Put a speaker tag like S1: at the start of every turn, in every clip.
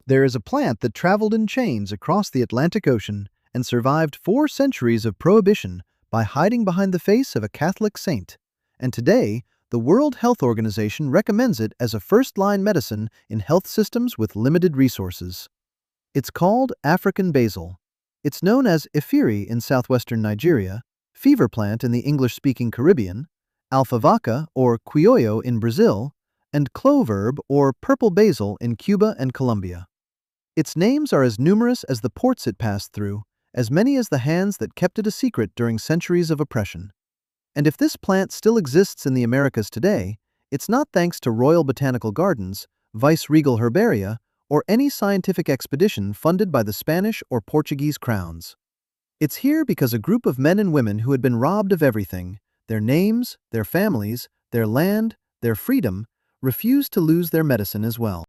S1: There is a plant that traveled in chains across the Atlantic Ocean and survived 4 centuries of prohibition by hiding behind the face of a Catholic saint. And today, the World Health Organization recommends it as a first-line medicine in health systems with limited resources. It's called African basil. It's known as Ifiri in southwestern Nigeria, fever plant in the English-speaking Caribbean, alfavaca or criollo in Brazil, and clove herb or purple basil in Cuba and Colombia. Its names are as numerous as the ports it passed through, as many as the hands that kept it a secret during centuries of oppression. And if this plant still exists in the Americas today, it's not thanks to royal botanical gardens, vice-regal herbaria, or any scientific expedition funded by the Spanish or Portuguese crowns. It's here because a group of men and women who had been robbed of everything, their names, their families, their land, their freedom, refused to lose their medicine as well.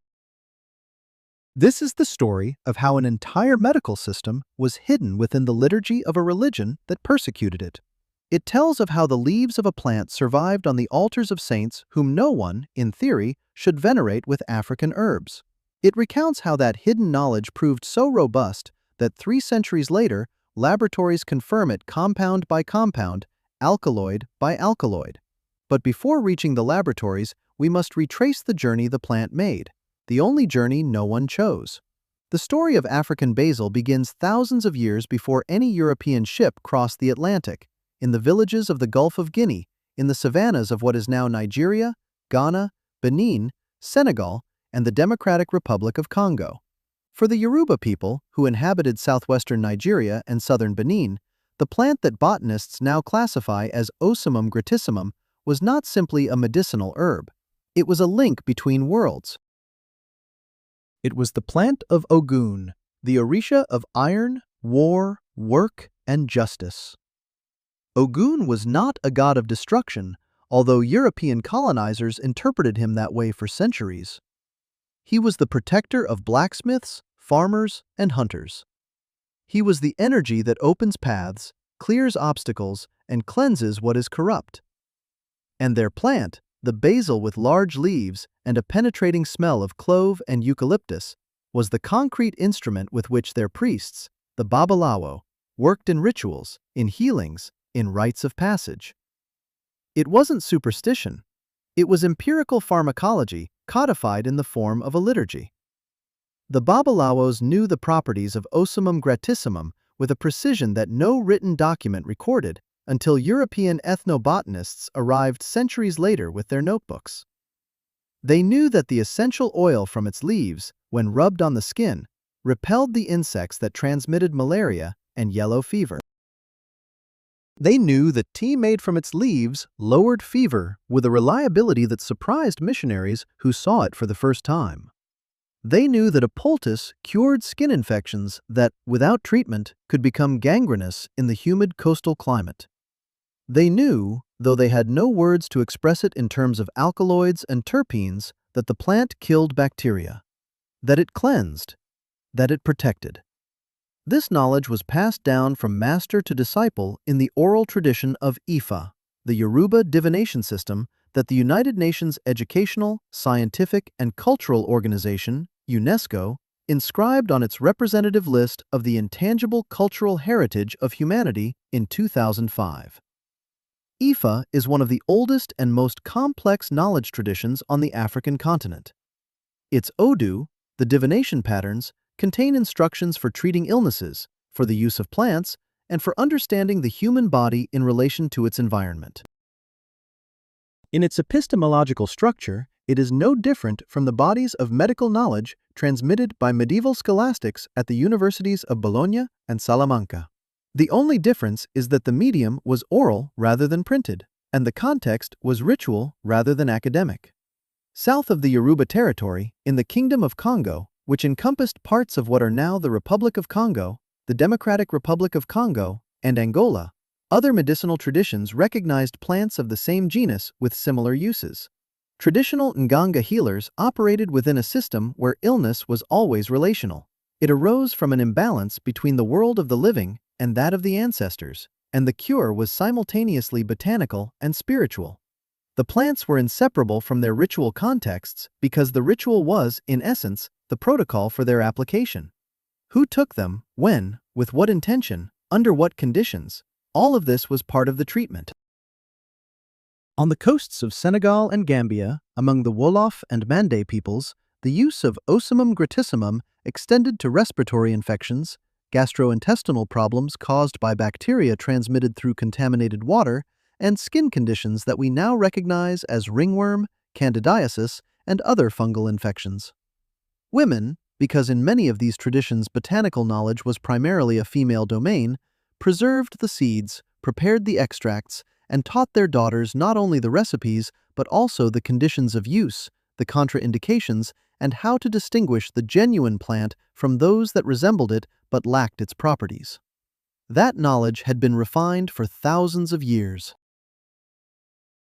S1: This is the story of how an entire medical system was hidden within the liturgy of a religion that persecuted it. It tells of how the leaves of a plant survived on the altars of saints whom no one, in theory, should venerate with African herbs. It recounts how that hidden knowledge proved so robust that 3 centuries later, laboratories confirm it compound by compound, alkaloid by alkaloid. But before reaching the laboratories, we must retrace the journey the plant made, the only journey no one chose. The story of African basil begins thousands of years before any European ship crossed the Atlantic, in the villages of the Gulf of Guinea, in the savannas of what is now Nigeria, Ghana, Benin, Senegal, and the Democratic Republic of Congo. For the Yoruba people, who inhabited southwestern Nigeria and southern Benin, the plant that botanists now classify as Ocimum gratissimum was not simply a medicinal herb. It was a link between worlds. It was the plant of Ogun, the orisha of iron, war, work, and justice. Ogun was not a god of destruction, although European colonizers interpreted him that way for centuries. He was the protector of blacksmiths, farmers, and hunters. He was the energy that opens paths, clears obstacles, and cleanses what is corrupt. And their plant, the basil with large leaves and a penetrating smell of clove and eucalyptus, was the concrete instrument with which their priests, the babalawo, worked in rituals, in healings, in rites of passage. It wasn't superstition. It was empirical pharmacology codified in the form of a liturgy. The babalawos knew the properties of Ocimum gratissimum with a precision that no written document recorded until European ethnobotanists arrived centuries later with their notebooks. They knew that the essential oil from its leaves, when rubbed on the skin, repelled the insects that transmitted malaria and yellow fever. They knew that tea made from its leaves lowered fever with a reliability that surprised missionaries who saw it for the first time. They knew that a poultice cured skin infections that, without treatment, could become gangrenous in the humid coastal climate. They knew, though they had no words to express it in terms of alkaloids and terpenes, that the plant killed bacteria, that it cleansed, that it protected. This knowledge was passed down from master to disciple in the oral tradition of Ifa, the Yoruba divination system that the United Nations Educational, Scientific, and Cultural Organization, UNESCO, inscribed on its representative list of the intangible cultural heritage of humanity in 2005. Ifa is one of the oldest and most complex knowledge traditions on the African continent. Its Odu, the divination patterns, contain instructions for treating illnesses, for the use of plants, and for understanding the human body in relation to its environment. In its epistemological structure, it is no different from the bodies of medical knowledge transmitted by medieval scholastics at the universities of Bologna and Salamanca. The only difference is that the medium was oral rather than printed, and the context was ritual rather than academic. South of the Yoruba territory, in the Kingdom of Congo, which encompassed parts of what are now the Republic of Congo, the Democratic Republic of Congo, and Angola, other medicinal traditions recognized plants of the same genus with similar uses. Traditional Nganga healers operated within a system where illness was always relational. It arose from an imbalance between the world of the living and that of the ancestors, and the cure was simultaneously botanical and spiritual. The plants were inseparable from their ritual contexts because the ritual was, in essence, the protocol for their application. Who took them, when, with what intention, under what conditions? All of this was part of the treatment. On the coasts of Senegal and Gambia, among the Wolof and Mande peoples, the use of Ocimum gratissimum extended to respiratory infections, gastrointestinal problems caused by bacteria transmitted through contaminated water, and skin conditions that we now recognize as ringworm, candidiasis, and other fungal infections. Women, because in many of these traditions botanical knowledge was primarily a female domain, preserved the seeds, prepared the extracts, and taught their daughters not only the recipes but also the conditions of use, the contraindications, and how to distinguish the genuine plant from those that resembled it but lacked its properties. That knowledge had been refined for thousands of years.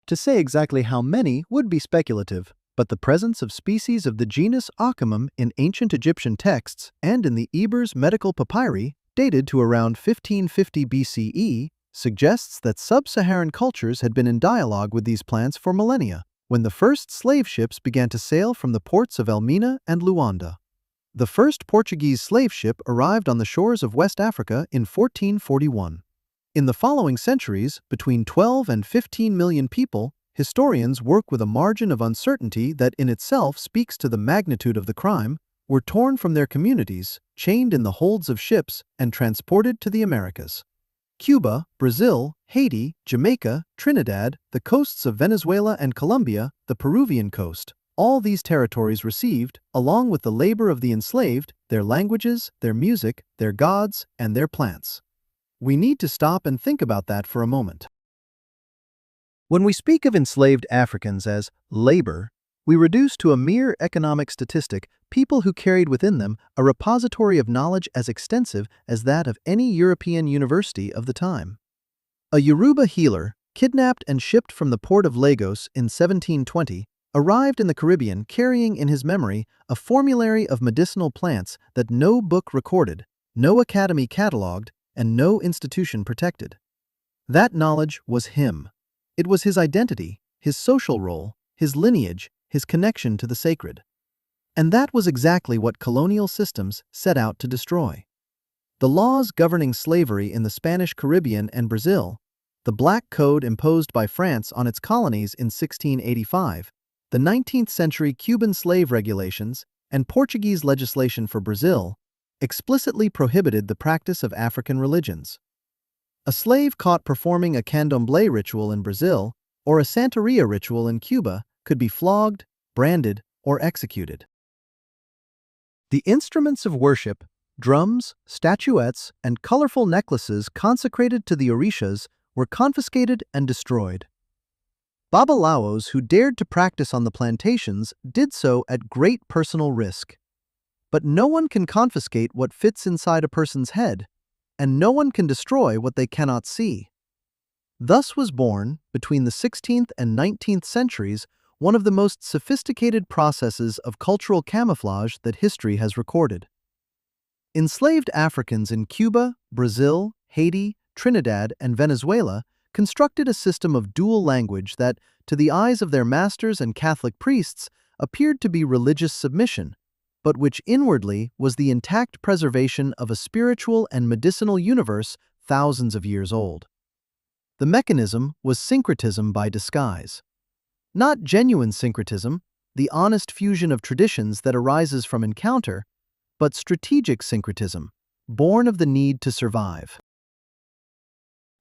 S1: To say exactly how many would be speculative, but the presence of species of the genus Ocimum in ancient Egyptian texts and in the Ebers medical papyri, dated to around 1550 BCE, suggests that sub-Saharan cultures had been in dialogue with these plants for millennia, when the first slave ships began to sail from the ports of Elmina and Luanda. The first Portuguese slave ship arrived on the shores of West Africa in 1441. In the following centuries, between 12 and 15 million people, historians work with a margin of uncertainty that in itself speaks to the magnitude of the crime, were torn from their communities, chained in the holds of ships, and transported to the Americas. Cuba, Brazil, Haiti, Jamaica, Trinidad, the coasts of Venezuela and Colombia, the Peruvian coast. All these territories received, along with the labor of the enslaved, their languages, their music, their gods, and their plants. We need to stop and think about that for a moment. When we speak of enslaved Africans as labor, we reduce to a mere economic statistic people who carried within them a repository of knowledge as extensive as that of any European university of the time. A Yoruba healer, kidnapped and shipped from the port of Lagos in 1720, arrived in the Caribbean carrying in his memory a formulary of medicinal plants that no book recorded, no academy catalogued, and no institution protected. That knowledge was him. It was his identity, his social role, his lineage, his connection to the sacred. And that was exactly what colonial systems set out to destroy. The laws governing slavery in the Spanish Caribbean and Brazil, the Black Code imposed by France on its colonies in 1685, the 19th century Cuban slave regulations, and Portuguese legislation for Brazil, explicitly prohibited the practice of African religions. A slave caught performing a candomblé ritual in Brazil or a Santeria ritual in Cuba could be flogged, branded, or executed. The instruments of worship, drums, statuettes, and colorful necklaces consecrated to the orishas were confiscated and destroyed. Babalaos who dared to practice on the plantations did so at great personal risk. But no one can confiscate what fits inside a person's head, and no one can destroy what they cannot see. Thus was born, between the 16th and 19th centuries, one of the most sophisticated processes of cultural camouflage that history has recorded. Enslaved Africans in Cuba, Brazil, Haiti, Trinidad, and Venezuela constructed a system of dual language that, to the eyes of their masters and Catholic priests, appeared to be religious submission, but which inwardly was the intact preservation of a spiritual and medicinal universe thousands of years old. The mechanism was syncretism by disguise. Not genuine syncretism, the honest fusion of traditions that arises from encounter, but strategic syncretism, born of the need to survive.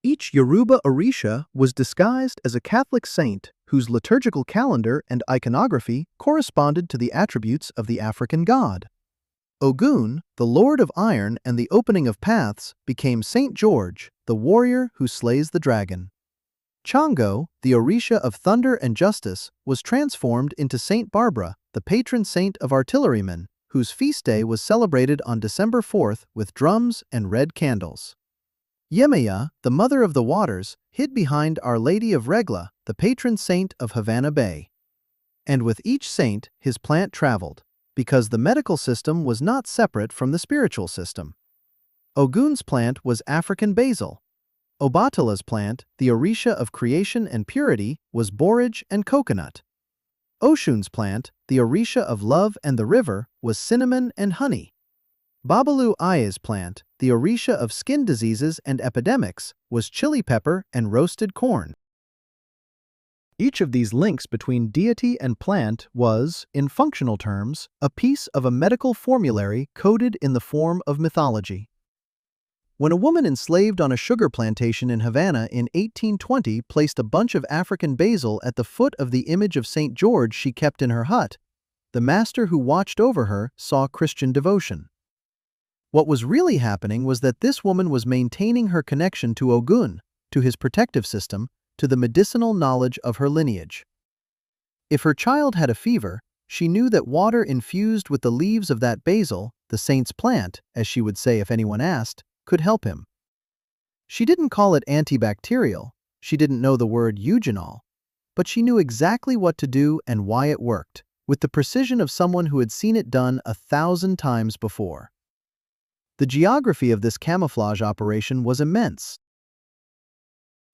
S1: Each Yoruba orisha was disguised as a Catholic saint whose liturgical calendar and iconography corresponded to the attributes of the African god. Ogun, the Lord of Iron and the Opening of Paths, became Saint George, the warrior who slays the dragon. Chango, the orisha of thunder and justice, was transformed into Saint Barbara, the patron saint of artillerymen, whose feast day was celebrated on December 4th with drums and red candles. Yemaya, the Mother of the Waters, hid behind Our Lady of Regla, the patron saint of Havana Bay. And with each saint, his plant traveled, because the medical system was not separate from the spiritual system. Ogun's plant was African basil. Obatala's plant, the orisha of creation and purity, was borage and coconut. Oshun's plant, the orisha of love and the river, was cinnamon and honey. Babalu Aya's plant, the orisha of skin diseases and epidemics, was chili pepper and roasted corn. Each of these links between deity and plant was, in functional terms, a piece of a medical formulary coded in the form of mythology. When a woman enslaved on a sugar plantation in Havana in 1820 placed a bunch of African basil at the foot of the image of St. George she kept in her hut, the master who watched over her saw Christian devotion. What was really happening was that this woman was maintaining her connection to Ogun, to his protective system, to the medicinal knowledge of her lineage. If her child had a fever, she knew that water infused with the leaves of that basil, the saint's plant, as she would say if anyone asked, could help him. She didn't call it antibacterial, she didn't know the word eugenol, but she knew exactly what to do and why it worked, with the precision of someone who had seen it done 1,000 times before. The geography of this camouflage operation was immense.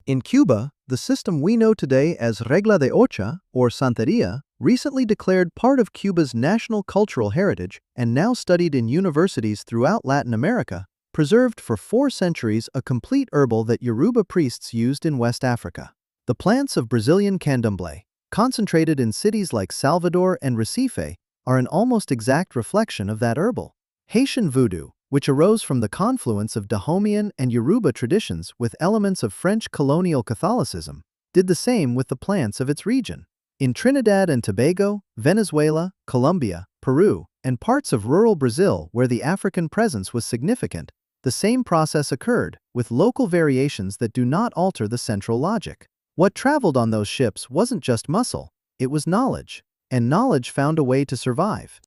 S1: In Cuba, the system we know today as Regla de Ocha, or Santeria, recently declared part of Cuba's national cultural heritage and now studied in universities throughout Latin America, preserved for 4 centuries a complete herbal that Yoruba priests used in West Africa. The plants of Brazilian candomblé, concentrated in cities like Salvador and Recife, are an almost exact reflection of that herbal. Haitian voodoo, which arose from the confluence of Dahomean and Yoruba traditions with elements of French colonial Catholicism, did the same with the plants of its region. In Trinidad and Tobago, Venezuela, Colombia, Peru, and parts of rural Brazil where the African presence was significant, the same process occurred, with local variations that do not alter the central logic. What traveled on those ships wasn't just muscle, it was knowledge, and knowledge found a way to survive.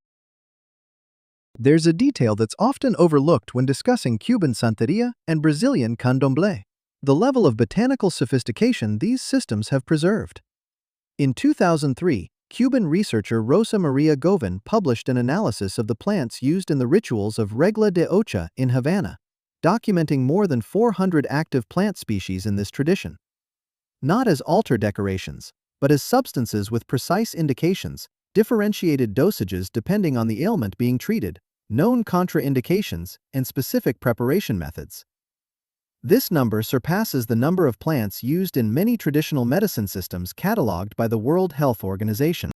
S1: There's a detail that's often overlooked when discussing Cuban Santeria and Brazilian candomblé: the level of botanical sophistication these systems have preserved. In 2003, Cuban researcher Rosa Maria Govin published an analysis of the plants used in the rituals of Regla de Ocha in Havana, documenting more than 400 active plant species in this tradition. Not as altar decorations, but as substances with precise indications, differentiated dosages depending on the ailment being treated, known contraindications, and specific preparation methods. This number surpasses the number of plants used in many traditional medicine systems catalogued by the World Health Organization.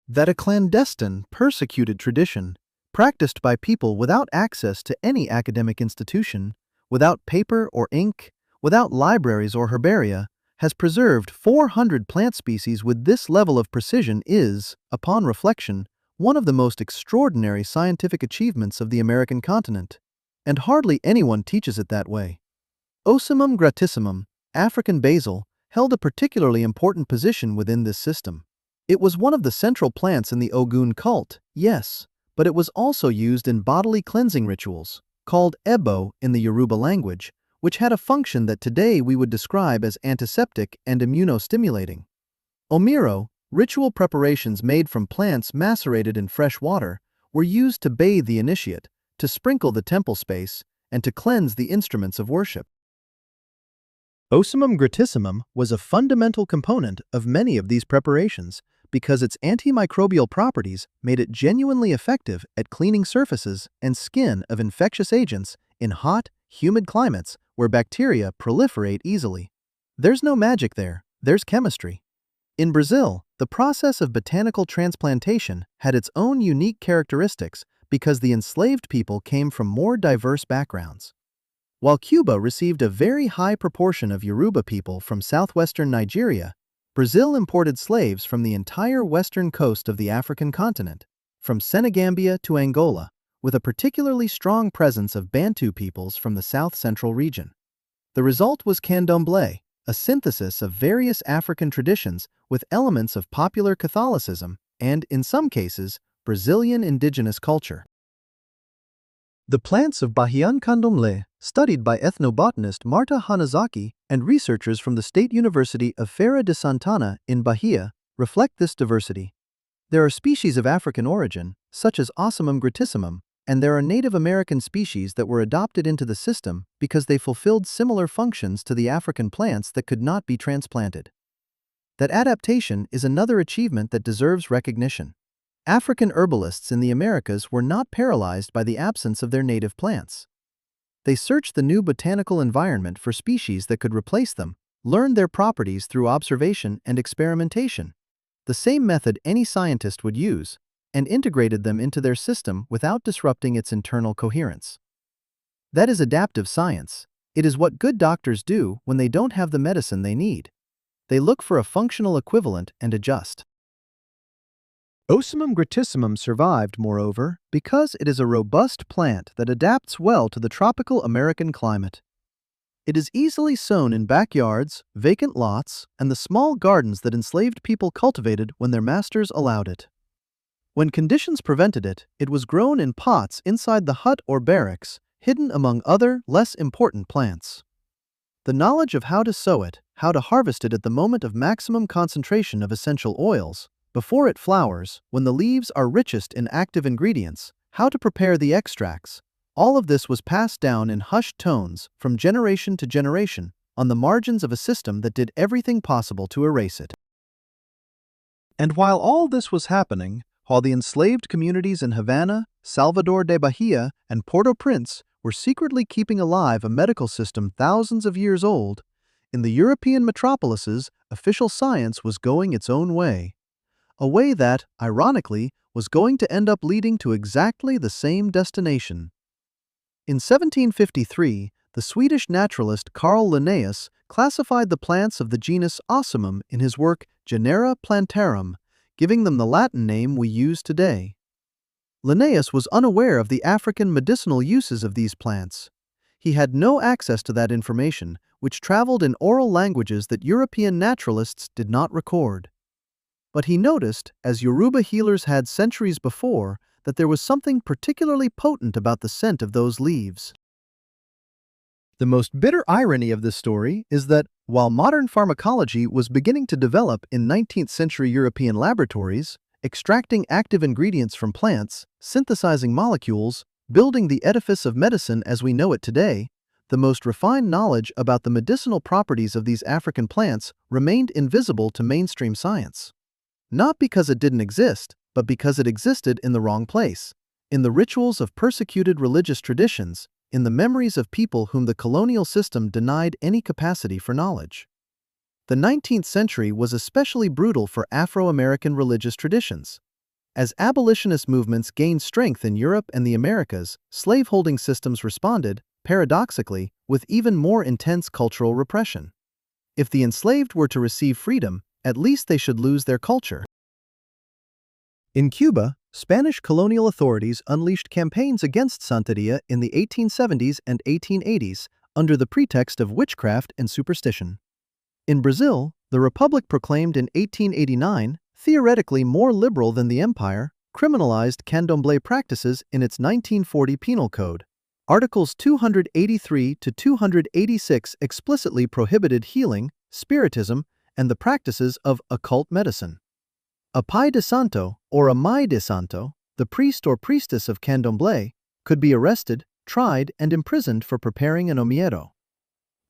S1: That a clandestine, persecuted tradition, practiced by people without access to any academic institution, without paper or ink, without libraries or herbaria, has preserved 400 plant species with this level of precision is, upon reflection, one of the most extraordinary scientific achievements of the American continent, and hardly anyone teaches it that way. Ocimum gratissimum, African basil, held a particularly important position within this system. It was one of the central plants in the Ogun cult, yes, but it was also used in bodily cleansing rituals, called ebo in the Yoruba language, which had a function that today we would describe as antiseptic and immunostimulating. Omiro, ritual preparations made from plants macerated in fresh water, were used to bathe the initiate, to sprinkle the temple space, and to cleanse the instruments of worship. Ocimum gratissimum was a fundamental component of many of these preparations because its antimicrobial properties made it genuinely effective at cleaning surfaces and skin of infectious agents in hot, humid climates where bacteria proliferate easily. There's no magic there, there's chemistry. In Brazil, the process of botanical transplantation had its own unique characteristics because the enslaved people came from more diverse backgrounds. While Cuba received a very high proportion of Yoruba people from southwestern Nigeria, Brazil imported slaves from the entire western coast of the African continent, from Senegambia to Angola, with a particularly strong presence of Bantu peoples from the south-central region. The result was candomblé, a synthesis of various African traditions with elements of popular Catholicism and, in some cases, Brazilian indigenous culture. The plants of Bahian candomblé, studied by ethnobotanist Marta Hanazaki and researchers from the State University of Feira de Santana in Bahia, reflect this diversity. There are species of African origin, such as Ocimum gratissimum, and there are Native American species that were adopted into the system because they fulfilled similar functions to the African plants that could not be transplanted. That adaptation is another achievement that deserves recognition. African herbalists in the Americas were not paralyzed by the absence of their native plants. They searched the new botanical environment for species that could replace them, learned their properties through observation and experimentation, the same method any scientist would use, and integrated them into their system without disrupting its internal coherence. That is adaptive science. It is what good doctors do when they don't have the medicine they need. They look for a functional equivalent and adjust. Ocimum gratissimum survived, moreover, because it is a robust plant that adapts well to the tropical American climate. It is easily sown in backyards, vacant lots, and the small gardens that enslaved people cultivated when their masters allowed it. When conditions prevented it, it was grown in pots inside the hut or barracks, hidden among other, less important plants. The knowledge of how to sow it, how to harvest it at the moment of maximum concentration of essential oils, before it flowers, when the leaves are richest in active ingredients, how to prepare the extracts, all of this was passed down in hushed tones from generation to generation on the margins of a system that did everything possible to erase it. And while all this was happening, while the enslaved communities in Havana, Salvador de Bahia, and Port-au-Prince were secretly keeping alive a medical system thousands of years old, in the European metropolises, official science was going its own way. A way that, ironically, was going to end up leading to exactly the same destination. In 1753, the Swedish naturalist Carl Linnaeus classified the plants of the genus Ocimum in his work Genera Plantarum, giving them the Latin name we use today. Linnaeus was unaware of the African medicinal uses of these plants. He had no access to that information, which traveled in oral languages that European naturalists did not record. But he noticed, as Yoruba healers had centuries before, that there was something particularly potent about the scent of those leaves. The most bitter irony of this story is that, while modern pharmacology was beginning to develop in 19th-century European laboratories, extracting active ingredients from plants, synthesizing molecules, building the edifice of medicine as we know it today, the most refined knowledge about the medicinal properties of these African plants remained invisible to mainstream science. Not because it didn't exist, but because it existed in the wrong place, in the rituals of persecuted religious traditions, in the memories of people whom the colonial system denied any capacity for knowledge. The 19th century was especially brutal for Afro-American religious traditions. As abolitionist movements gained strength in Europe and the Americas, slaveholding systems responded, paradoxically, with even more intense cultural repression. If the enslaved were to receive freedom, at least they should lose their culture. In Cuba, Spanish colonial authorities unleashed campaigns against Santeria in the 1870s and 1880s under the pretext of witchcraft and superstition. In Brazil, the Republic proclaimed in 1889, theoretically more liberal than the empire, criminalized candomblé practices in its 1940 Penal Code. Articles 283 to 286 explicitly prohibited healing, spiritism, and the practices of occult medicine. A Pai de Santo, or a Mãe de Santo, the priest or priestess of candomblé, could be arrested, tried, and imprisoned for preparing an omiedo.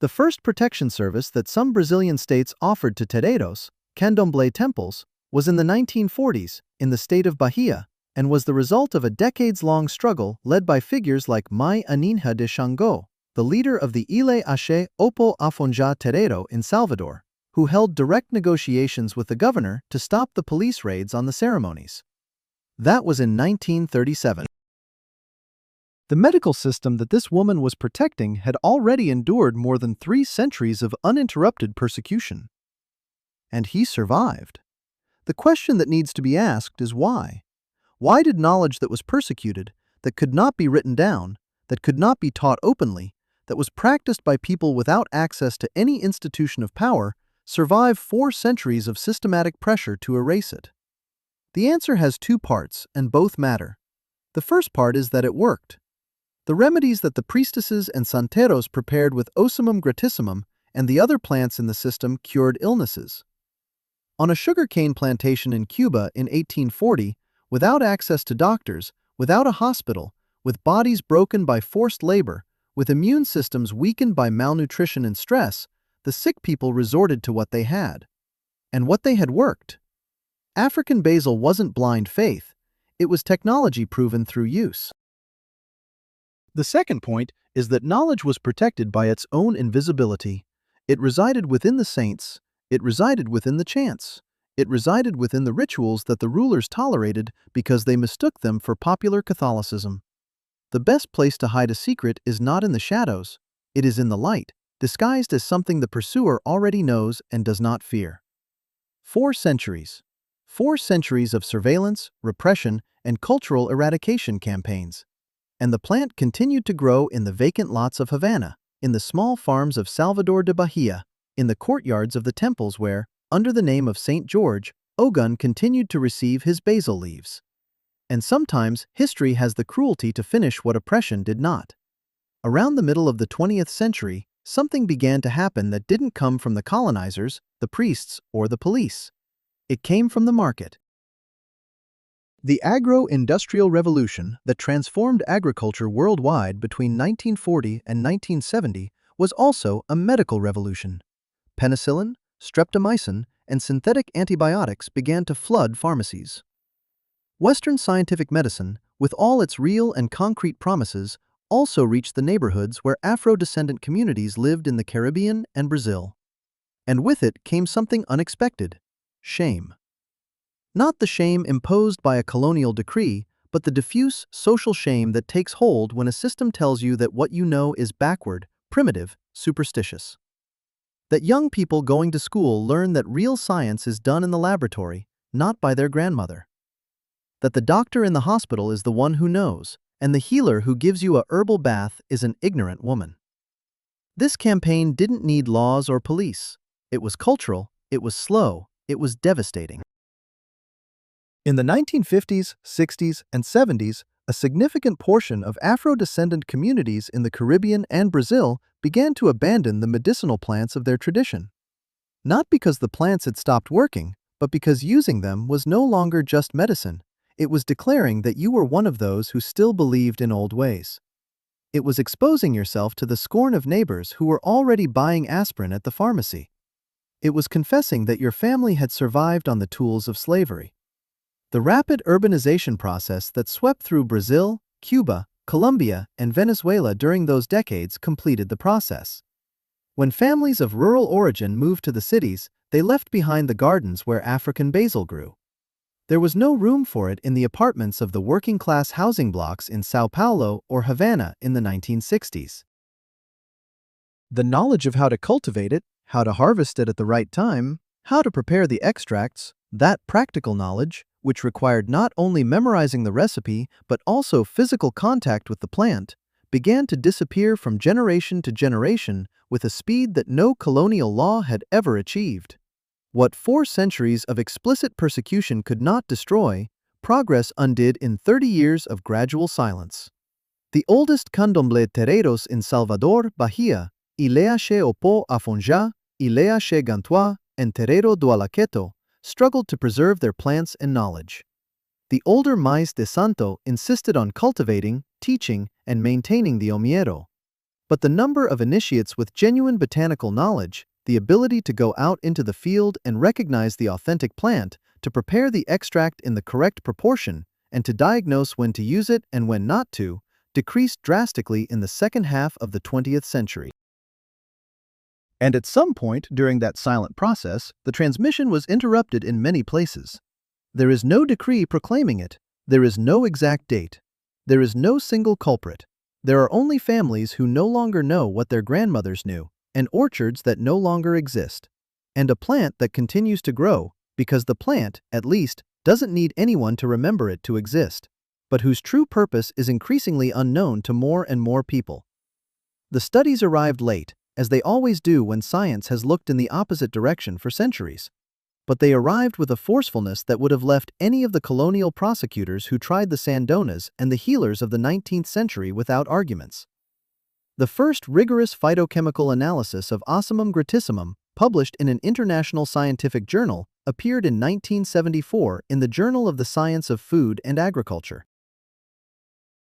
S1: The first protection service that some Brazilian states offered to terreiros, candomblé temples, was in the 1940s in the state of Bahia, and was the result of a decades-long struggle led by figures like Mãe Aninha de Xangô, the leader of the Ile Axé Opo Afonja Terreiro in Salvador, who held direct negotiations with the governor to stop the police raids on the ceremonies. That was in 1937. The medical system that this woman was protecting had already endured more than 3 centuries of uninterrupted persecution. And he survived. The question that needs to be asked is why? Why did knowledge that was persecuted, that could not be written down, that could not be taught openly, that was practiced by people without access to any institution of power, survive 4 centuries of systematic pressure to erase it? The answer has 2 parts, and both matter. The first part is that it worked. The remedies that the priestesses and santeros prepared with Ocimum gratissimum and the other plants in the system cured illnesses. On a sugarcane plantation in Cuba in 1840, without access to doctors, without a hospital, with bodies broken by forced labor, with immune systems weakened by malnutrition and stress, the sick people resorted to what they had. and what they had worked. African basil wasn't blind faith, it was technology proven through use. The second point is that knowledge was protected by its own invisibility. It resided within the saints, it resided within the chants, it resided within the rituals that the rulers tolerated because they mistook them for popular Catholicism. The best place to hide a secret is not in the shadows, it is in the light, disguised as something the pursuer already knows and does not fear. 4 centuries. 4 centuries of surveillance, repression, and cultural eradication campaigns. And the plant continued to grow in the vacant lots of Havana, in the small farms of Salvador de Bahia, in the courtyards of the temples where, under the name of St. George, Ogun continued to receive his basil leaves. And sometimes history has the cruelty to finish what oppression did not. Around the middle of the 20th century, something began to happen that didn't come from the colonizers, the priests, or the police. It came from the market. The agro-industrial revolution that transformed agriculture worldwide between 1940 and 1970 was also a medical revolution. Penicillin, streptomycin, and synthetic antibiotics began to flood pharmacies. Western scientific medicine, with all its real and concrete promises, also reached the neighborhoods where Afro-descendant communities lived in the Caribbean and Brazil. And with it came something unexpected: shame. Not the shame imposed by a colonial decree, but the diffuse social shame that takes hold when a system tells you that what you know is backward, primitive, superstitious. That young people going to school learn that real science is done in the laboratory, not by their grandmother. That the doctor in the hospital is the one who knows, and the healer who gives you a herbal bath is an ignorant woman. This campaign didn't need laws or police. It was cultural, it was slow, it was devastating. In the 1950s, 60s, and 70s, a significant portion of Afro-descendant communities in the Caribbean and Brazil began to abandon the medicinal plants of their tradition. Not because the plants had stopped working, but because using them was no longer just medicine. It was declaring that you were one of those who still believed in old ways. It was exposing yourself to the scorn of neighbors who were already buying aspirin at the pharmacy. It was confessing that your family had survived on the tools of slavery. The rapid urbanization process that swept through Brazil, Cuba, Colombia, and Venezuela during those decades completed the process. When families of rural origin moved to the cities, they left behind the gardens where African basil grew. There was no room for it in the apartments of the working-class housing blocks in São Paulo or Havana in the 1960s. The knowledge of how to cultivate it, how to harvest it at the right time, how to prepare the extracts, that practical knowledge, which required not only memorizing the recipe but also physical contact with the plant, began to disappear from generation to generation with a speed that no colonial law had ever achieved. What 4 centuries of explicit persecution could not destroy, progress undid in 30 years of gradual silence. The oldest candomblé terreiros in Salvador, Bahia, Ilea che Opo Afonja, Ilea che Gantua, and Terreiro do Alaqueto, struggled to preserve their plants and knowledge. The older Mais de Santo insisted on cultivating, teaching, and maintaining the omiero. But the number of initiates with genuine botanical knowledge, the ability to go out into the field and recognize the authentic plant, to prepare the extract in the correct proportion, and to diagnose when to use it and when not to, decreased drastically in the second half of the 20th century. And at some point during that silent process, the transmission was interrupted in many places. There is no decree proclaiming it. There is no exact date. There is no single culprit. There are only families who no longer know what their grandmothers knew, and orchards that no longer exist, and a plant that continues to grow because the plant, at least, doesn't need anyone to remember it to exist, but whose true purpose is increasingly unknown to more and more people. The studies arrived late, as they always do when science has looked in the opposite direction for centuries. But they arrived with a forcefulness that would have left any of the colonial prosecutors who tried the Sandonas and the healers of the 19th century without arguments. The first rigorous phytochemical analysis of Ocimum gratissimum, published in an international scientific journal, appeared in 1974 in the Journal of the Science of Food and Agriculture.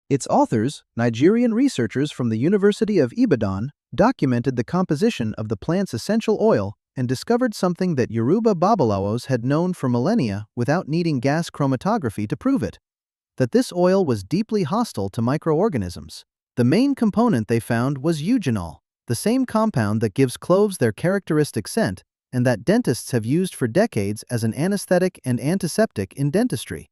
S1: Its authors, Nigerian researchers from the University of Ibadan, documented the composition of the plant's essential oil, and discovered something that Yoruba babalawos had known for millennia without needing gas chromatography to prove it: that this oil was deeply hostile to microorganisms. The main component they found was eugenol, the same compound that gives cloves their characteristic scent and that dentists have used for decades as an anesthetic and antiseptic in dentistry.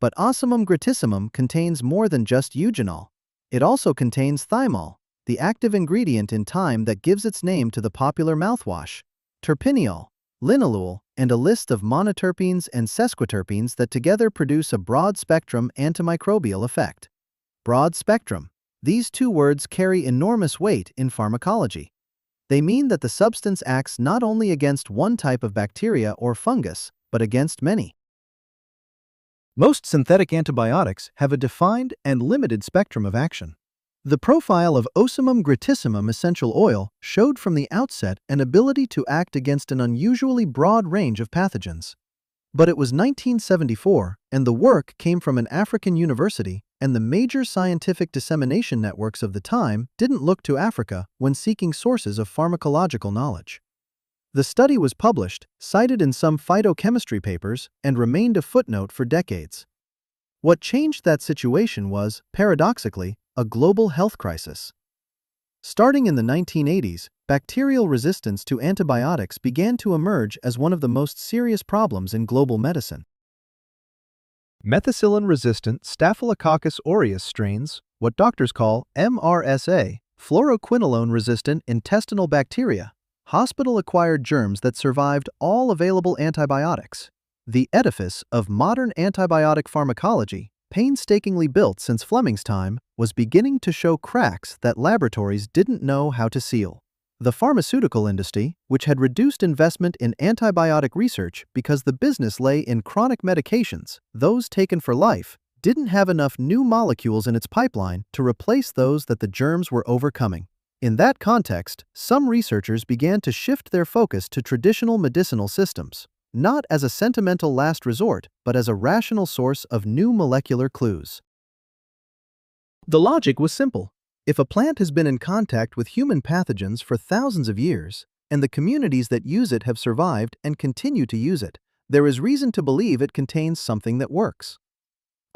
S1: But Ocimum gratissimum contains more than just eugenol. It also contains thymol, the active ingredient in thyme that gives its name to the popular mouthwash, terpineol, linalool, and a list of monoterpenes and sesquiterpenes that together produce a broad-spectrum antimicrobial effect. Broad spectrum. These two words carry enormous weight in pharmacology. They mean that the substance acts not only against one type of bacteria or fungus, but against many. Most synthetic antibiotics have a defined and limited spectrum of action. The profile of Ocimum gratissimum essential oil showed from the outset an ability to act against an unusually broad range of pathogens. But it was 1974, and the work came from an African university, and the major scientific dissemination networks of the time didn't look to Africa when seeking sources of pharmacological knowledge. The study was published, cited in some phytochemistry papers, and remained a footnote for decades. What changed that situation was, paradoxically, a global health crisis. Starting in the 1980s, bacterial resistance to antibiotics began to emerge as one of the most serious problems in global medicine. Methicillin-resistant Staphylococcus aureus strains, what doctors call MRSA, fluoroquinolone-resistant intestinal bacteria, hospital-acquired germs that survived all available antibiotics. The edifice of modern antibiotic pharmacology, painstakingly built since Fleming's time, was beginning to show cracks that laboratories didn't know how to seal. The pharmaceutical industry, which had reduced investment in antibiotic research because the business lay in chronic medications, those taken for life, didn't have enough new molecules in its pipeline to replace those that the germs were overcoming. In that context, some researchers began to shift their focus to traditional medicinal systems, not as a sentimental last resort, but as a rational source of new molecular clues. The logic was simple. If a plant has been in contact with human pathogens for thousands of years, and the communities that use it have survived and continue to use it, there is reason to believe it contains something that works.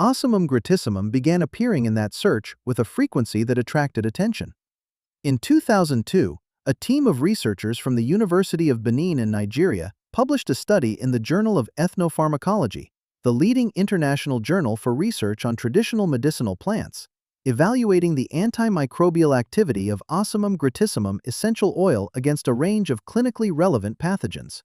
S1: Ocimum gratissimum began appearing in that search with a frequency that attracted attention. In 2002, a team of researchers from the University of Benin in Nigeria published a study in the Journal of Ethnopharmacology, the leading international journal for research on traditional medicinal plants, evaluating the antimicrobial activity of Ocimum gratissimum essential oil against a range of clinically relevant pathogens.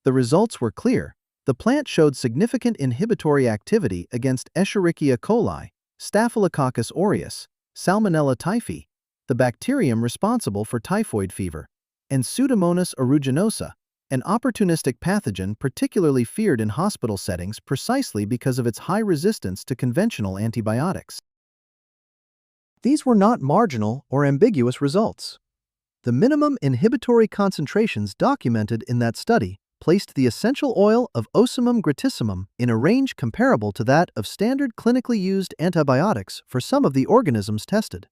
S1: The results were clear. The plant showed significant inhibitory activity against Escherichia coli, Staphylococcus aureus, Salmonella typhi, the bacterium responsible for typhoid fever, and Pseudomonas aeruginosa, an opportunistic pathogen particularly feared in hospital settings precisely because of its high resistance to conventional antibiotics. These were not marginal or ambiguous results. The minimum inhibitory concentrations documented in that study placed the essential oil of Ocimum gratissimum in a range comparable to that of standard clinically used antibiotics for some of the organisms tested.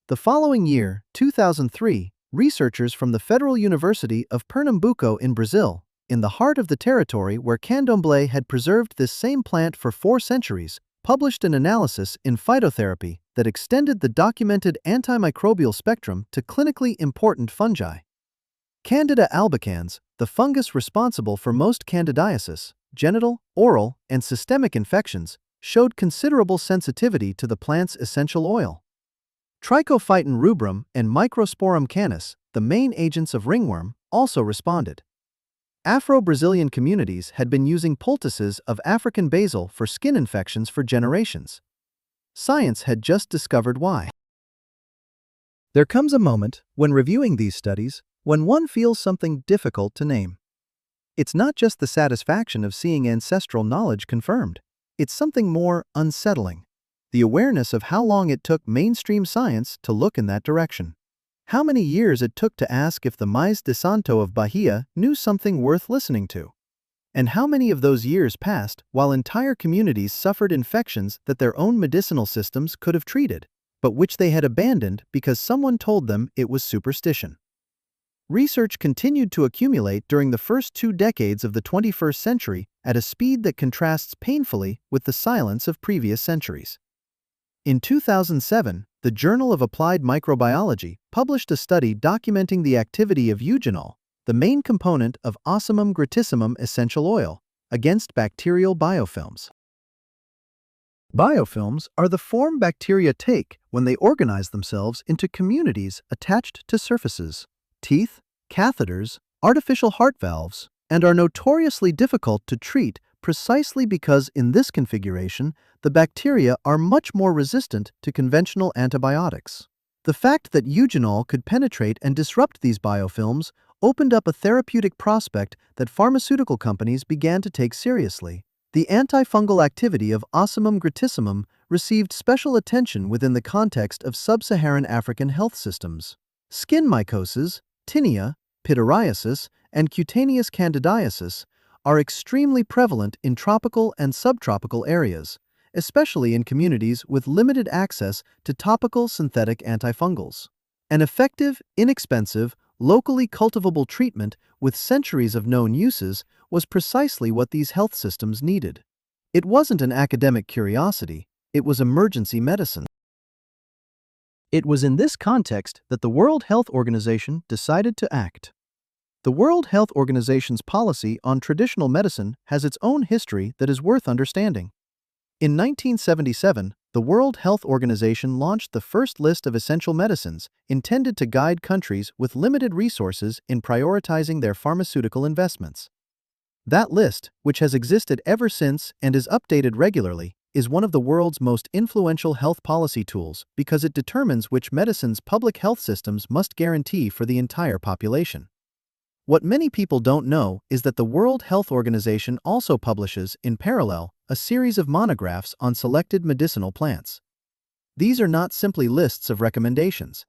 S1: The following year, 2003, researchers from the Federal University of Pernambuco in Brazil, in the heart of the territory where candomblé had preserved this same plant for 4 centuries, published an analysis in phytotherapy that extended the documented antimicrobial spectrum to clinically important fungi. Candida albicans, the fungus responsible for most candidiasis, genital, oral, and systemic infections, showed considerable sensitivity to the plant's essential oil. Trichophyton rubrum and Microsporum canis, the main agents of ringworm, also responded. Afro-Brazilian communities had been using poultices of African basil for skin infections for generations. Science had just discovered why. There comes a moment, when reviewing these studies, when one feels something difficult to name. It's not just the satisfaction of seeing ancestral knowledge confirmed. It's something more unsettling. The awareness of how long it took mainstream science to look in that direction. How many years it took to ask if the Mais de Santo of Bahia knew something worth listening to. And how many of those years passed while entire communities suffered infections that their own medicinal systems could have treated, but which they had abandoned because someone told them it was superstition. Research continued to accumulate during the first 2 decades of the 21st century at a speed that contrasts painfully with the silence of previous centuries. In 2007, the Journal of Applied Microbiology published a study documenting the activity of eugenol, the main component of Ocimum gratissimum essential oil, against bacterial biofilms. Biofilms are the form bacteria take when they organize themselves into communities attached to surfaces, teeth, catheters, artificial heart valves, and are notoriously difficult to treat precisely because in this configuration, the bacteria are much more resistant to conventional antibiotics. The fact that eugenol could penetrate and disrupt these biofilms opened up a therapeutic prospect that pharmaceutical companies began to take seriously. The antifungal activity of Ocimum gratissimum received special attention within the context of sub-Saharan African health systems. Skin mycosis, tinea, pityriasis, and cutaneous candidiasis are extremely prevalent in tropical and subtropical areas, especially in communities with limited access to topical synthetic antifungals. An effective, inexpensive, locally cultivable treatment with centuries of known uses was precisely what these health systems needed. It wasn't an academic curiosity, it was emergency medicine. It was in this context that the World Health Organization decided to act. The World Health Organization's policy on traditional medicine has its own history that is worth understanding. In 1977, the World Health Organization launched the first list of essential medicines intended to guide countries with limited resources in prioritizing their pharmaceutical investments. That list, which has existed ever since and is updated regularly, is one of the world's most influential health policy tools because it determines which medicines public health systems must guarantee for the entire population. What many people don't know is that the World Health Organization also publishes, in parallel, a series of monographs on selected medicinal plants. These are not simply lists of recommendations.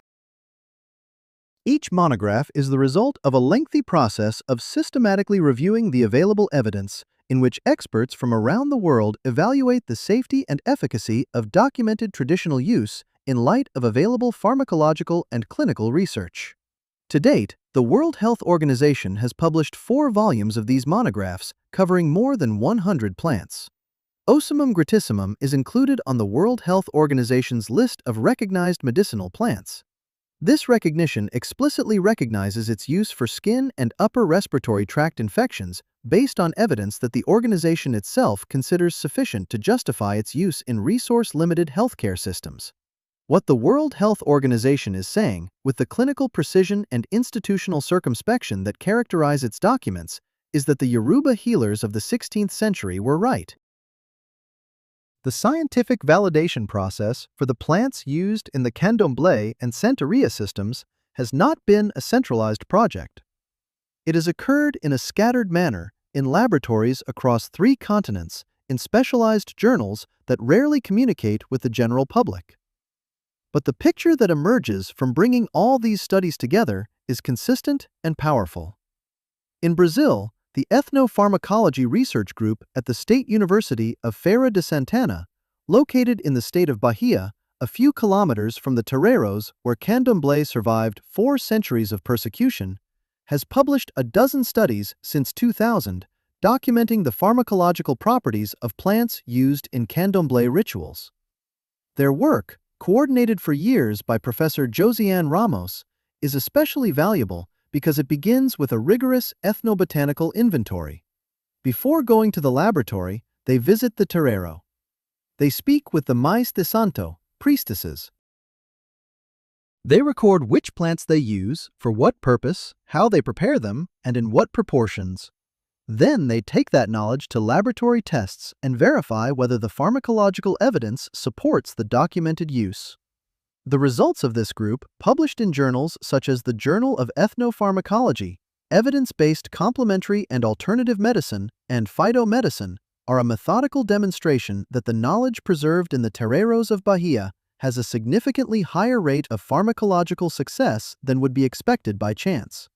S1: Each monograph is the result of a lengthy process of systematically reviewing the available evidence, in which experts from around the world evaluate the safety and efficacy of documented traditional use in light of available pharmacological and clinical research. To date, the World Health Organization has published 4 volumes of these monographs covering more than 100 plants. Ocimum gratissimum is included on the World Health Organization's list of recognized medicinal plants. This recognition explicitly recognizes its use for skin and upper respiratory tract infections based on evidence that the organization itself considers sufficient to justify its use in resource-limited healthcare systems. What the World Health Organization is saying, with the clinical precision and institutional circumspection that characterize its documents, is that the Yoruba healers of the 16th century were right. The scientific validation process for the plants used in the candomblé and santeria systems has not been a centralized project. It has occurred in a scattered manner in laboratories across 3 continents in specialized journals that rarely communicate with the general public. But the picture that emerges from bringing all these studies together is consistent and powerful. In Brazil, the Ethnopharmacology Research Group at the State University of Feira de Santana, located in the state of Bahia, a few kilometers from the terreiros where candomblé survived 4 centuries of persecution, has published a dozen studies since 2000 documenting the pharmacological properties of plants used in candomblé rituals. Their work, coordinated for years by Professor Josiane Ramos, is especially valuable because it begins with a rigorous ethnobotanical inventory. Before going to the laboratory, they visit the terreiro. They speak with the mais de santo, priestesses. They record which plants they use, for what purpose, how they prepare them, and in what proportions. Then they take that knowledge to laboratory tests and verify whether the pharmacological evidence supports the documented use. The results of this group, published in journals such as the Journal of Ethnopharmacology, Evidence-Based Complementary and Alternative Medicine, and Phytomedicine, are a methodical demonstration that the knowledge preserved in the terreiros of Bahia has a significantly higher rate of pharmacological success than would be expected by chance.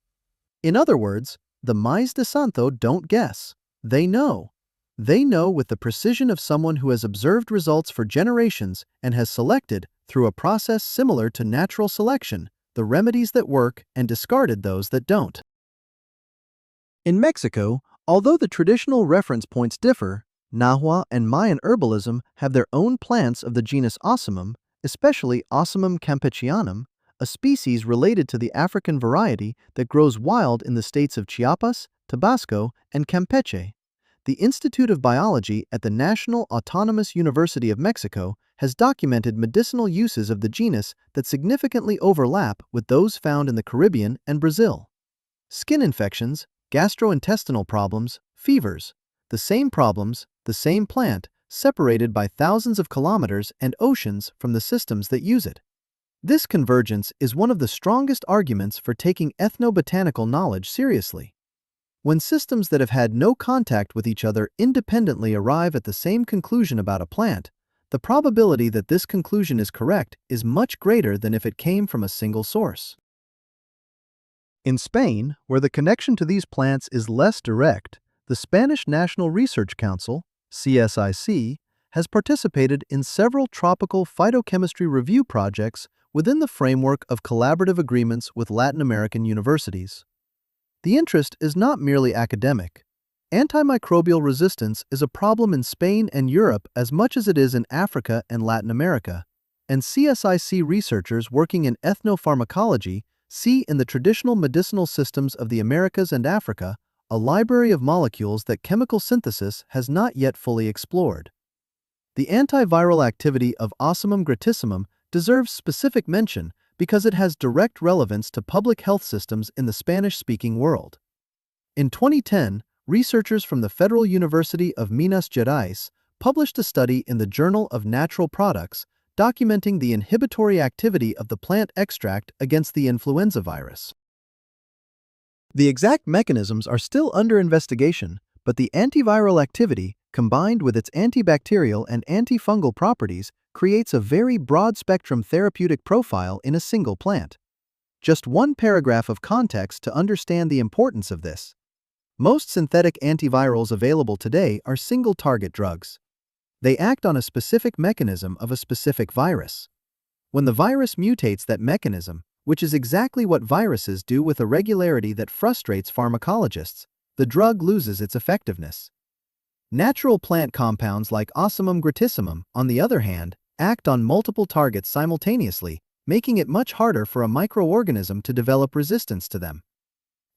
S1: In other words, the mais de santo don't guess. They know. They know with the precision of someone who has observed results for generations and has selected, through a process similar to natural selection, the the remedies that work and discarded those that don't. In Mexico, although the traditional reference points differ, Nahua and Mayan herbalism have their own plants of the genus Ocimum, especially Ocimum campechianum, a species related to the African variety that grows wild in the states of Chiapas, Tabasco, and Campeche. The Institute of Biology at the National Autonomous University of Mexico has documented medicinal uses of the genus that significantly overlap with those found in the Caribbean and Brazil. Skin infections, gastrointestinal problems, fevers. The same problems, the same plant, separated by thousands of kilometers and oceans from the systems that use it. This convergence is one of the strongest arguments for taking ethnobotanical knowledge seriously. When systems that have had no contact with each other independently arrive at the same conclusion about a plant, the probability that this conclusion is correct is much greater than if it came from a single source. In Spain, where the connection to these plants is less direct, the Spanish National Research Council, CSIC, has participated in several tropical phytochemistry review projects within the framework of collaborative agreements with Latin American universities. The interest is not merely academic. Antimicrobial resistance is a problem in Spain and Europe as much as it is in Africa and Latin America, and CSIC researchers working in ethnopharmacology see in the traditional medicinal systems of the Americas and Africa a library of molecules that chemical synthesis has not yet fully explored. The antiviral activity of Ocimum gratissimum deserves specific mention because it has direct relevance to public health systems in the Spanish-speaking world. In 2010, researchers from the Federal University of Minas Gerais published a study in the Journal of Natural Products documenting the inhibitory activity of the plant extract against the influenza virus. The exact mechanisms are still under investigation, but the antiviral activity, combined with its antibacterial and antifungal properties, creates a very broad-spectrum therapeutic profile in a single plant. Just one paragraph of context to understand the importance of this. Most synthetic antivirals available today are single-target drugs. They act on a specific mechanism of a specific virus. When the virus mutates that mechanism, which is exactly what viruses do with a regularity that frustrates pharmacologists, the drug loses its effectiveness. Natural plant compounds like Ocimum gratissimum, on the other hand, act on multiple targets simultaneously, making it much harder for a microorganism to develop resistance to them.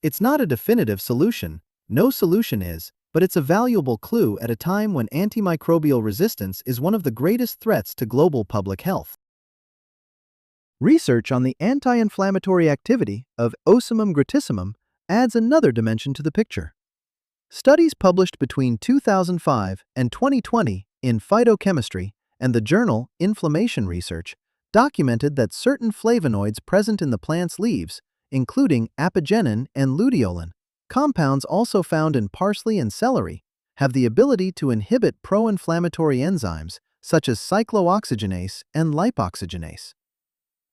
S1: It's not a definitive solution, no solution is, but it's a valuable clue at a time when antimicrobial resistance is one of the greatest threats to global public health. Research on the anti-inflammatory activity of Ocimum gratissimum adds another dimension to the picture. Studies published between 2005 and 2020 in Phytochemistry and the journal Inflammation Research documented that certain flavonoids present in the plant's leaves, including apigenin and luteolin, compounds also found in parsley and celery, have the ability to inhibit pro-inflammatory enzymes such as cyclooxygenase and lipoxygenase.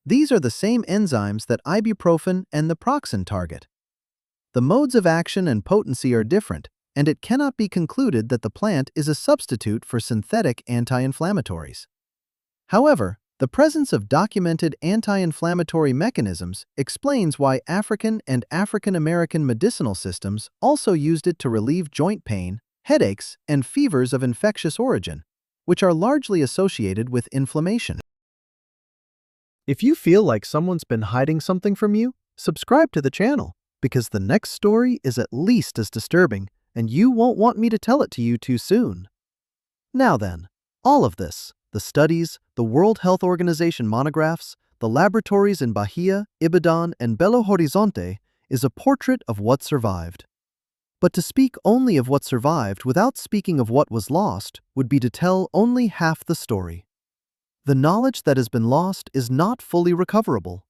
S1: These are the same enzymes that ibuprofen and naproxen target. The modes of action and potency are different, and it cannot be concluded that the plant is a substitute for synthetic anti-inflammatories. However, the presence of documented anti-inflammatory mechanisms explains why African and African American medicinal systems also used it to relieve joint pain, headaches, and fevers of infectious origin, which are largely associated with inflammation. If you feel like someone's been hiding something from you, subscribe to the channel, because the next story is at least as disturbing, and you won't want me to tell it to you too soon. Now then, all of this, the studies, the World Health Organization monographs, the laboratories in Bahia, Ibadan, and Belo Horizonte, is a portrait of what survived. But to speak only of what survived without speaking of what was lost would be to tell only half the story. The knowledge that has been lost is not fully recoverable.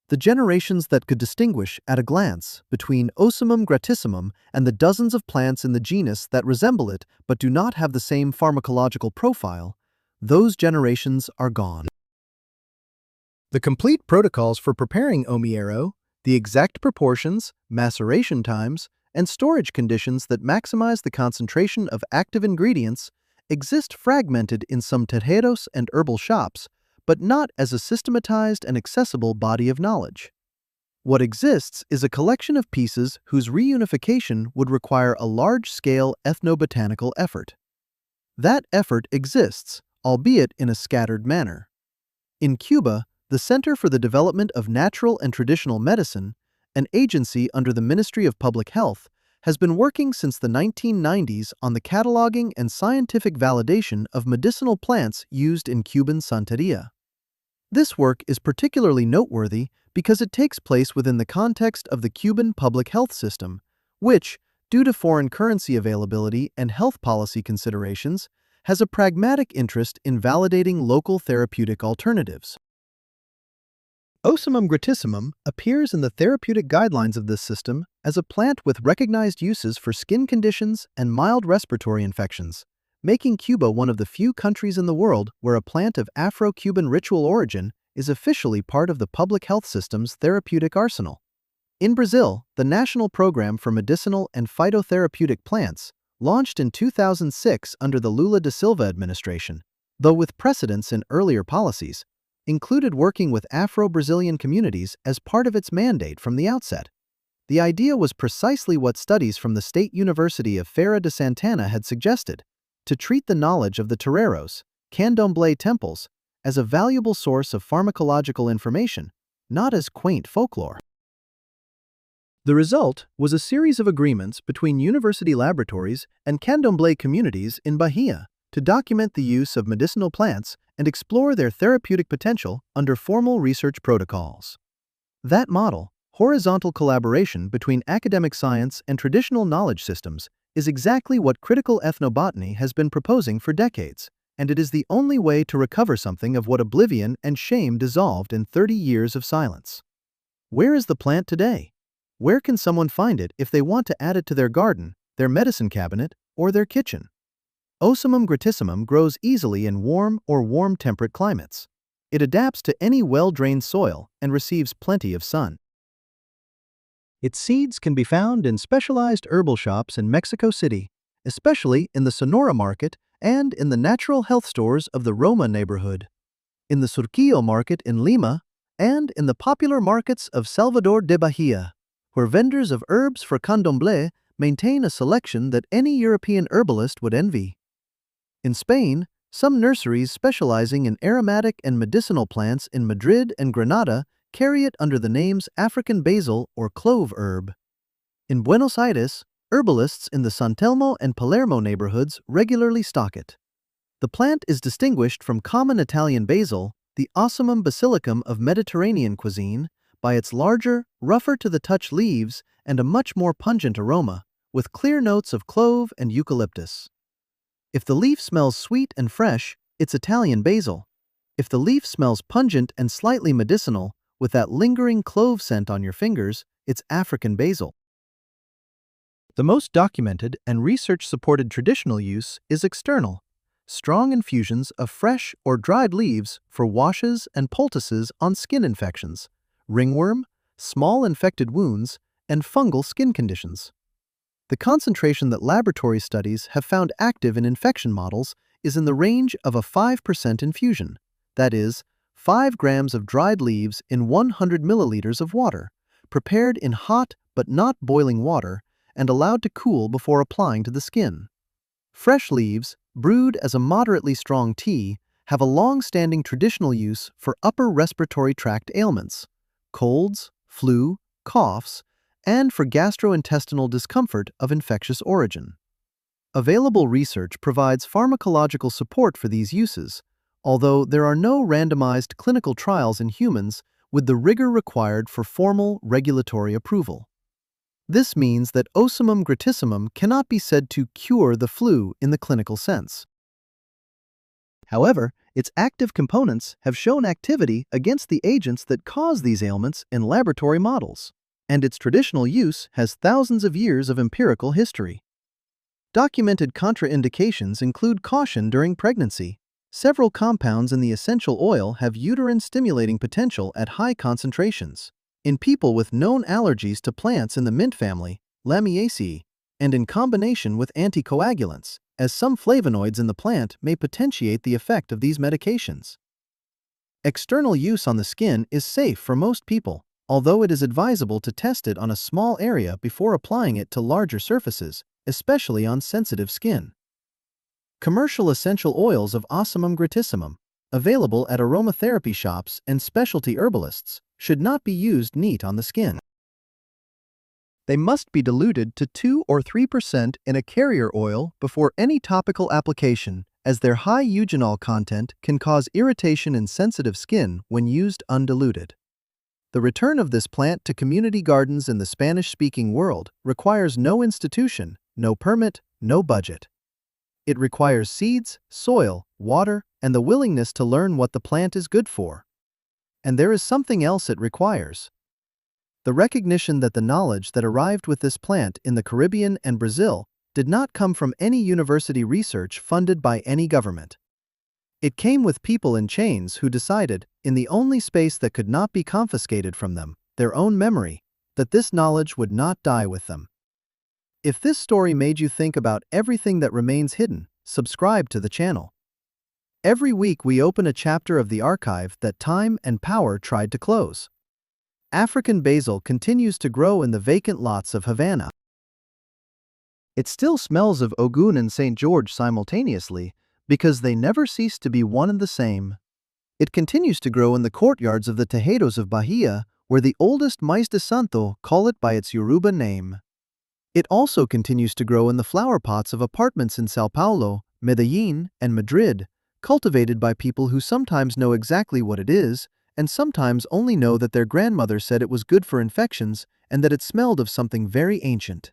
S1: The generations that could distinguish at a glance between Ocimum gratissimum and the dozens of plants in the genus that resemble it but do not have the same pharmacological profile, those generations are gone. The complete protocols for preparing omiero, the exact proportions, maceration times, and storage conditions that maximize the concentration of active ingredients exist fragmented in some terreros and herbal shops, but not as a systematized and accessible body of knowledge. What exists is a collection of pieces whose reunification would require a large-scale ethnobotanical effort. That effort exists, albeit in a scattered manner. In Cuba, the Center for the Development of Natural and Traditional Medicine, an agency under the Ministry of Public Health, has been working since the 1990s on the cataloging and scientific validation of medicinal plants used in Cuban Santeria. This work is particularly noteworthy because it takes place within the context of the Cuban public health system, which, due to foreign currency availability and health policy considerations, has a pragmatic interest in validating local therapeutic alternatives. Ocimum gratissimum appears in the therapeutic guidelines of this system as a plant with recognized uses for skin conditions and mild respiratory infections, making Cuba one of the few countries in the world where a plant of Afro-Cuban ritual origin is officially part of the public health system's therapeutic arsenal. In Brazil, the National Program for Medicinal and Phytotherapeutic Plants, launched in 2006 under the Lula da Silva administration, though with precedents in earlier policies, included working with Afro-Brazilian communities as part of its mandate from the outset. The idea was precisely what studies from the State University of Feira de Santana had suggested, to treat the knowledge of the toreros, candomblé temples, as a valuable source of pharmacological information, not as quaint folklore. The result was a series of agreements between university laboratories and candomblé communities in Bahia to document the use of medicinal plants and explore their therapeutic potential under formal research protocols. That model, horizontal collaboration between academic science and traditional knowledge systems, is exactly what critical ethnobotany has been proposing for decades, and it is the only way to recover something of what oblivion and shame dissolved in 30 years of silence. Where is the plant today? Where can someone find it if they want to add it to their garden, their medicine cabinet, or their kitchen? Ocimum gratissimum grows easily in warm or warm-temperate climates. It adapts to any well-drained soil and receives plenty of sun. Its seeds can be found in specialized herbal shops in Mexico City, especially in the Sonora market and in the natural health stores of the Roma neighborhood, in the Surquillo market in Lima, and in the popular markets of Salvador de Bahia, where vendors of herbs for candomblé maintain a selection that any European herbalist would envy. In Spain, some nurseries specializing in aromatic and medicinal plants in Madrid and Granada carry it under the names African basil or clove herb. In Buenos Aires, herbalists in the San Telmo and Palermo neighborhoods regularly stock it. The plant is distinguished from common Italian basil, the Ocimum basilicum of Mediterranean cuisine, by its larger, rougher-to-the-touch leaves and a much more pungent aroma, with clear notes of clove and eucalyptus. If the leaf smells sweet and fresh, it's Italian basil. If the leaf smells pungent and slightly medicinal, with that lingering clove scent on your fingers, it's African basil. The most documented and research-supported traditional use is external, strong infusions of fresh or dried leaves for washes and poultices on skin infections, ringworm, small infected wounds, and fungal skin conditions. The concentration that laboratory studies have found active in infection models is in the range of a 5% infusion, that is, 5 grams of dried leaves in 100 milliliters of water, prepared in hot but not boiling water and allowed to cool before applying to the skin. Fresh leaves, brewed as a moderately strong tea, have a long-standing traditional use for upper respiratory tract ailments, colds, flu, coughs, and for gastrointestinal discomfort of infectious origin. Available research provides pharmacological support for these uses, although there are no randomized clinical trials in humans with the rigor required for formal regulatory approval. This means that Ocimum gratissimum cannot be said to cure the flu in the clinical sense. However, its active components have shown activity against the agents that cause these ailments in laboratory models, and its traditional use has thousands of years of empirical history. Documented contraindications include caution during pregnancy. Several compounds in the essential oil have uterine-stimulating potential at high concentrations. In people with known allergies to plants in the mint family, Lamiaceae, and in combination with anticoagulants, as some flavonoids in the plant may potentiate the effect of these medications. External use on the skin is safe for most people, although it is advisable to test it on a small area before applying it to larger surfaces, especially on sensitive skin. Commercial essential oils of Ocimum gratissimum, available at aromatherapy shops and specialty herbalists, should not be used neat on the skin. They must be diluted to 2 or 3% in a carrier oil before any topical application, as their high eugenol content can cause irritation in sensitive skin when used undiluted. The return of this plant to community gardens in the Spanish-speaking world requires no institution, no permit, no budget. It requires seeds, soil, water, and the willingness to learn what the plant is good for. And there is something else it requires: the recognition that the knowledge that arrived with this plant in the Caribbean and Brazil did not come from any university research funded by any government. It came with people in chains who decided, in the only space that could not be confiscated from them, their own memory, that this knowledge would not die with them. If this story made you think about everything that remains hidden, subscribe to the channel. Every week we open a chapter of the archive that time and power tried to close. African basil continues to grow in the vacant lots of Havana. It still smells of Ogun and St. George simultaneously because they never cease to be one and the same. It continues to grow in the courtyards of the Tejados of Bahia, where the oldest Mais de Santo call it by its Yoruba name. It also continues to grow in the flower pots of apartments in São Paulo, Medellín, and Madrid, cultivated by people who sometimes know exactly what it is, and sometimes only know that their grandmother said it was good for infections and that it smelled of something very ancient.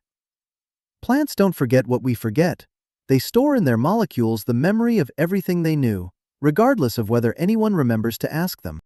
S1: Plants don't forget what we forget. They store in their molecules the memory of everything they knew, regardless of whether anyone remembers to ask them.